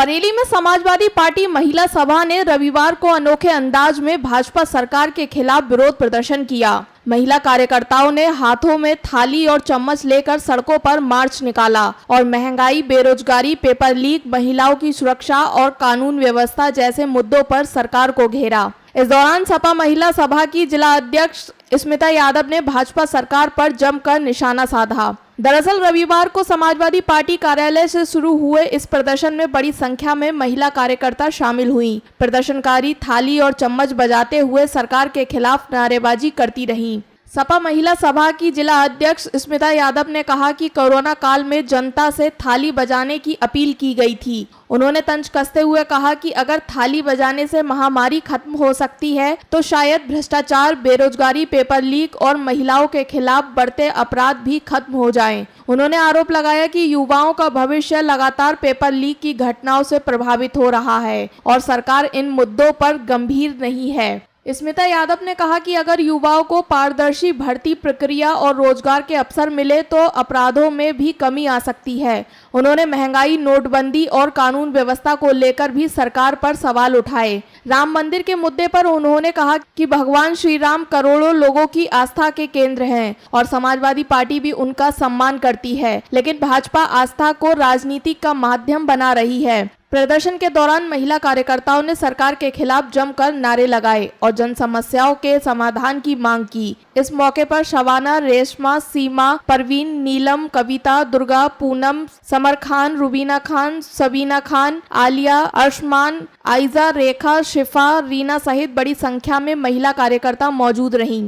बरेली में समाजवादी पार्टी महिला सभा ने रविवार को अनोखे अंदाज में भाजपा सरकार के खिलाफ विरोध प्रदर्शन किया। महिला कार्यकर्ताओं ने हाथों में थाली और चम्मच लेकर सड़कों पर मार्च निकाला और महंगाई, बेरोजगारी, पेपर लीक, महिलाओं की सुरक्षा और कानून व्यवस्था जैसे मुद्दों पर सरकार को घेरा। इस दौरान सपा महिला सभा की जिला अध्यक्ष स्मिता यादव ने भाजपा सरकार पर जमकर निशाना साधा। दरअसल रविवार को समाजवादी पार्टी कार्यालय से शुरू हुए इस प्रदर्शन में बड़ी संख्या में महिला कार्यकर्ता शामिल हुईं। प्रदर्शनकारी थाली और चम्मच बजाते हुए सरकार के खिलाफ नारेबाजी करती रहीं। सपा महिला सभा की जिला अध्यक्ष स्मिता यादव ने कहा कि कोरोना काल में जनता से थाली बजाने की अपील की गई थी। उन्होंने तंज कसते हुए कहा कि अगर थाली बजाने से महामारी खत्म हो सकती है तो शायद भ्रष्टाचार, बेरोजगारी, पेपर लीक और महिलाओं के खिलाफ बढ़ते अपराध भी खत्म हो जाएं। उन्होंने आरोप लगाया कि युवाओं का भविष्य लगातार पेपर लीक की घटनाओं से प्रभावित हो रहा है और सरकार इन मुद्दों पर गंभीर नहीं है। स्मिता यादव ने कहा कि अगर युवाओं को पारदर्शी भर्ती प्रक्रिया और रोजगार के अवसर मिले तो अपराधों में भी कमी आ सकती है। उन्होंने महंगाई, नोटबंदी और कानून व्यवस्था को लेकर भी सरकार पर सवाल उठाए। राम मंदिर के मुद्दे पर उन्होंने कहा कि भगवान श्री राम करोड़ों लोगों की आस्था के केंद्र हैं और समाजवादी पार्टी भी उनका सम्मान करती है, लेकिन भाजपा आस्था को राजनीति का माध्यम बना रही है। प्रदर्शन के दौरान महिला कार्यकर्ताओं ने सरकार के खिलाफ जमकर नारे लगाए और जन समस्याओं के समाधान की मांग की। इस मौके पर शबाना, रेशमा, सीमा, परवीन, नीलम, कविता, दुर्गा, पूनम, समर खान, रुबीना खान, सबीना खान, आलिया, अर्शमान, आइजा, रेखा, शिफा, रीना सहित बड़ी संख्या में महिला कार्यकर्ता मौजूद रहीं।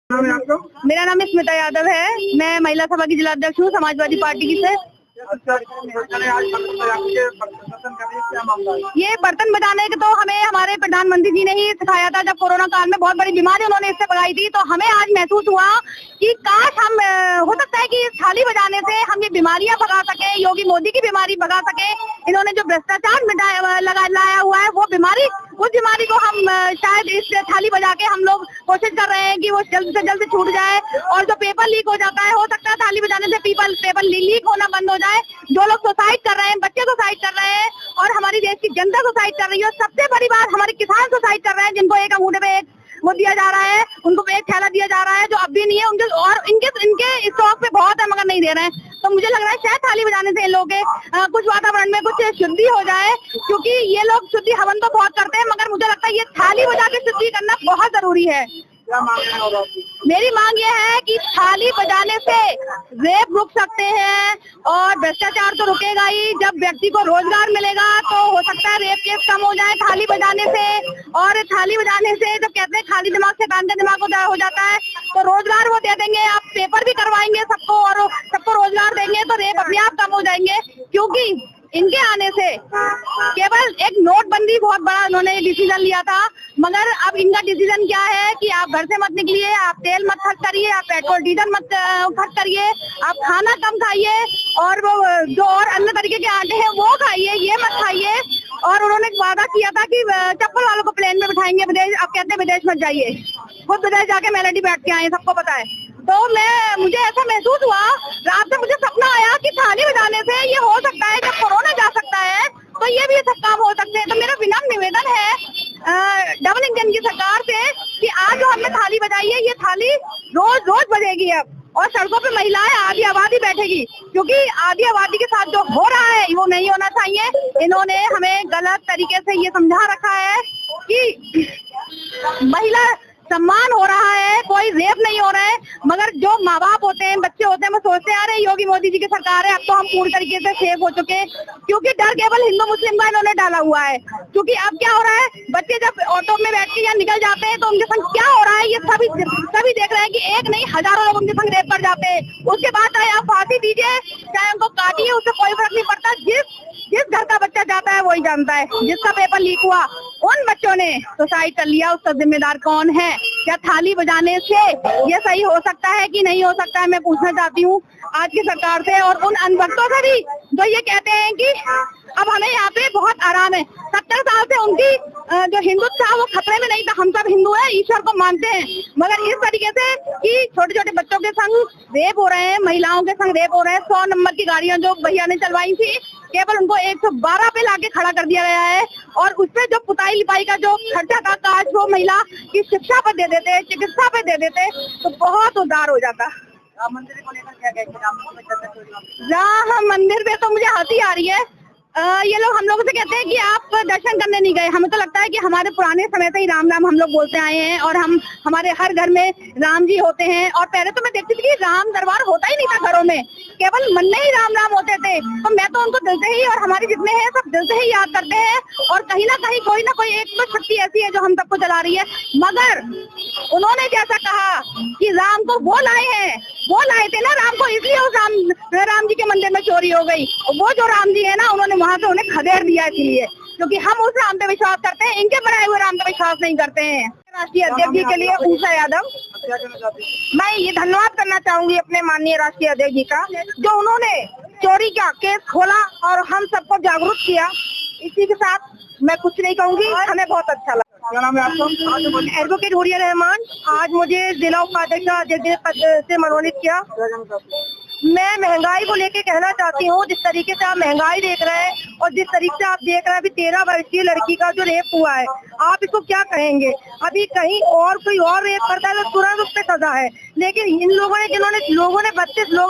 मेरा नाम स्मिता यादव है। मैं महिला सभा की जिला अध्यक्ष हूँ समाजवादी पार्टी की से। ये बर्तन बजाने के तो हमें हमारे प्रधानमंत्री जी ने ही सिखाया था। जब कोरोना काल में बहुत बड़ी बीमारी उन्होंने इससे भगाई थी, तो हमें आज महसूस हुआ कि काश हम हो सकता है कि थाली बजाने से हम ये बीमारियां भगा सके, योगी मोदी की बीमारी भगा सके। इन्होंने जो भ्रष्टाचार लाया हुआ है वो बीमारी, उस बीमारी को हम शायद इस थाली बजा के हम लोग कोशिश कर रहे हैं कि वो जल्द से जल्द छूट जाए। और जो पेपर लीक हो जाता है, हो सकता है थाली बजाने से पेपर लीक होना बंद हो जाए। जो लोग सुसाइड कर रहे हैं, बच्चे सुसाइड कर रहे हैं और हमारी देश की जनता सुसाइड कर रही है। सबसे बड़ी बात, हमारे किसान सुसाइड कर रहे हैं, जिनको एक अंगूठे पे एक वो दिया जा रहा है, उनको एक थैला दिया जा रहा है जो अब भी नहीं है उनके, और इनके स्टॉक पे बहुत है मगर नहीं दे रहे हैं। तो मुझे लग रहा है शायद थाली बजाने से इन लोगों के कुछ वातावरण में कुछ शुद्धि हो जाए, क्योंकि ये लोग शुद्धि हवन तो बहुत करते हैं, मगर मुझे लगता है ये थाली बजा के शुद्धि करना बहुत जरूरी है। मेरी मांग ये है कि थाली बजाने से रेप रुक सकते हैं और भ्रष्टाचार तो रुकेगा ही। जब व्यक्ति को रोजगार मिलेगा तो हो सकता है रेप केस कम हो जाए थाली बजाने से। और थाली बजाने से जब कहते हैं खाली दिमाग से कान का दिमाग हो जाता है, तो रोजगार वो दे देंगे। आप पेपर भी करवाएंगे सबको और सबको रोजगार देंगे तो रेप अपने आप कम हो जाएंगे। क्योंकि इनके आने से केवल एक नोटबंदी बहुत बड़ा उन्होंने डिसीजन लिया था, मगर अब इनका डिसीजन क्या है कि आप घर से मत निकलिए, आप तेल मत खर्च करिए, आप पेट्रोल डीजल मत खर्च करिए, आप खाना कम खाइए और वो जो और अन्य तरीके के आटे हैं वो खाइए, ये मत खाइए। और उन्होंने वादा किया था कि चप्पल वालों को प्लेन में बिठाएंगे विदेश। अब कहते हैं विदेश मत जाइए, खुद विदेश जाके मेलेडी बैठ के आए, सबको पता है। तो मुझे ऐसा महसूस हुआ, रात में मुझे सपना आया कि थाली बजाने से ये हो सकता है, जब कोरोना जा सकता है तो ये भी सब काम हो सकते हैं। तो मेरा विनम्र निवेदन है डबल इंजन की सरकार से कि आज जो हमने थाली बजाई है, ये थाली रोज रोज बजेगी अब, और सड़कों पे महिलाएं आधी आबादी बैठेगी, क्योंकि आधी आबादी के साथ जो हो रहा है वो नहीं होना चाहिए। इन्होंने हमें गलत तरीके से ये समझा रखा है कि महिला सम्मान हो रहा है, कोई रेप नहीं हो रहा है। मगर जो माँ बाप होते हैं, बच्चे होते हैं, वो सोचते हैं अरे योगी मोदी जी की सरकार है, अब तो हम पूरी तरीके से सेफ हो चुके हैं। क्योंकि डर केवल हिंदू मुस्लिम का इन्होंने डाला हुआ है। क्योंकि अब क्या हो रहा है, बच्चे जब ऑटो में बैठ के या निकल जाते हैं तो उनके संग क्या हो रहा है ये सभी देख रहे हैं कि एक नहीं हजारों लोग उनके संग रेप कर जाते हैं। उसके बाद चाहे आप फांसी दीजिए, चाहे उनको काटिए, उससे कोई फर्क नहीं पड़ता। जिस घर का बच्चा जाता है वही जानता है। जिसका पेपर लीक हुआ, उन बच्चों ने सुसाइड कर लिया, उसका जिम्मेदार कौन है? क्या थाली बजाने से ये सही हो सकता है कि नहीं हो सकता है? मैं पूछना चाहती हूँ आज की सरकार से और उन अनवक्तों से भी जो ये कहते हैं कि अब हमें यहाँ पे बहुत आराम है। 70 साल से उनकी जो हिंदुत्व था वो खतरे में नहीं था। हम सब हिंदू हैं, ईश्वर को मानते हैं, मगर इस तरीके से कि छोटे छोटे बच्चों के संग रेप हो रहे हैं, महिलाओं के संग रेप हो रहे हैं। 100 नंबर की गाड़ियां जो भैया ने चलवाई थी, केवल उनको 112 पे लाके खड़ा कर दिया गया है। और उसपे जो पुताई लिपाई का जो खर्चा था, काश वो महिला की शिक्षा पर दे देते, चिकित्सा पे दे देते तो बहुत उद्धार हो जाता। राम मंदिर को लेकर क्या कहते हैं? राम मंदिर पे तो मुझे हंसी आ रही है। ये लोग हम लोगों से कहते हैं कि आप दर्शन करने नहीं गए। हमें तो लगता है कि हमारे पुराने समय से ही राम राम हम लोग बोलते आए हैं और हम हमारे हर घर में राम जी होते हैं। और पहले तो मैं देखती थी कि राम दरबार होता ही नहीं था घरों में, केवल मन में ही राम राम होते थे। तो मैं तो उनको दिल से ही, और हमारे जितने हैं सब दिल से ही याद करते हैं। और कहीं ना कहीं कोई ना कोई एक तो शक्ति ऐसी है जो हम सबको चला रही है। मगर उन्होंने जैसा कहा कि राम को वो लाए हैं, वो लाए थे ना राम को, इसलिए उस राम जी के मंदिर में चोरी हो गई। वो जो राम जी है ना, उन्होंने वहाँ से उन्हें खदेड़ दिया, इसलिए क्योंकि हम उस राम पे विश्वास करते हैं, इनके बनाए हुए राम पे विश्वास नहीं करते हैं। राष्ट्रीय अध्यक्ष जी के लिए उषा यादव, मैं ये धन्यवाद करना चाहूंगी अपने माननीय राष्ट्रीय अध्यक्ष जी का, जो उन्होंने चोरी का केस खोला और हम सबको जागरूक किया। इसी के साथ मैं कुछ नहीं कहूंगी, हमें बहुत अच्छा लगा। क्या नाम है आपका? एडवोकेट हुरिया रहमान। आज मुझे जिला उपाध्यक्ष पद से मनोनीत किया। मैं महंगाई को लेके कहना चाहती हूँ, जिस तरीके से आप महंगाई देख रहे हैं और जिस तरीके से आप देख रहे हैं अभी 13 वर्षीय लड़की का जो रेप हुआ है, आप इसको क्या कहेंगे? अभी कहीं और कोई और रेप करता है तो तुरंत उस पर सजा है, लेकिन इन लोगों ने 32 लोगों ने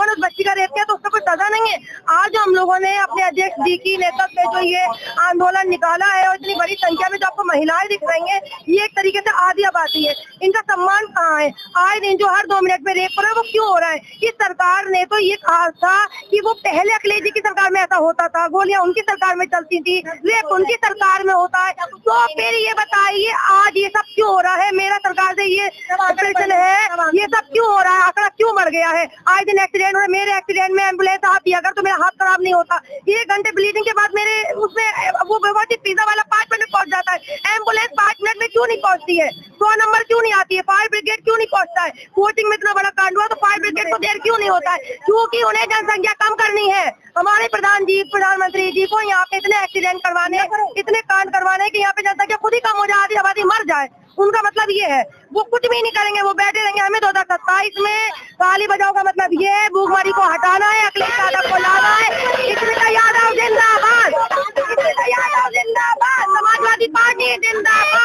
उस बच्ची का रेप किया तो उसका कोई सजा नहीं है। आज हम लोगों ने अपने अध्यक्ष जी की नेतृत्व में जो ये आंदोलन निकाला है और इतनी बड़ी संख्या में जो आपको महिलाएं दिख रही है, ये एक तरीके से आधी आबादी है। इनका सम्मान कहाँ है? आए दिन जो हर 2 मिनट में रेप हो रहा है वो क्यों हो रहा है? इस सरकार ने तो ये कहा था कि वो पहले अखिलेश जी की सरकार में ऐसा होता था, गोलियां उनकी सरकार में चलती थी, रेप उनकी सरकार में होता है, तो फिर ये बताइए आज ये सब क्यों हो रहा है? मेरा सरकार से ये ऑपरेशन है, ये सब क्यों हो रहा है? आंकड़ा क्यों बढ़ गया है? आए दिन एक्सीडेंट हो रहे। मेरे एक्सीडेंट में एम्बुलेंस आती, अगर तो मेरा हाथ खराब नहीं होता, 1 घंटे ब्लीडिंग के बाद मेरे उसमें वो पिज्जा वाला 5 मिनट में पहुंच जाता है, एम्बुलेंस 5 मिनट में क्यों नहीं पहुंचती है? 100 नंबर क्यों नहीं आती है? फायर ब्रिगेड क्यों नहीं पहुंचता है? कोचिंग में इतना बड़ा कांड हुआ तो फायर ब्रिगेड को देर क्यों नहीं होता है? क्योंकि उन्हें जनसंख्या कम करनी है। हमारे प्रधानमंत्री जी को यहाँ पे इतने एक्सीडेंट करवाने, इतने कांड करवाने कि यहाँ पे जनसंख्या खुद ही कम हो जाए, आधी आबादी मर जाए। उनका मतलब ये है, वो कुछ भी नहीं करेंगे, वो बैठे रहेंगे। हमें 2027 में ताली बजाओ का मतलब ये है, भूखमरी को हटाना है, अखिलेश यादव को लाना है। यादव जिंदाबाद, समाजवादी पार्टी जिंदाबाद।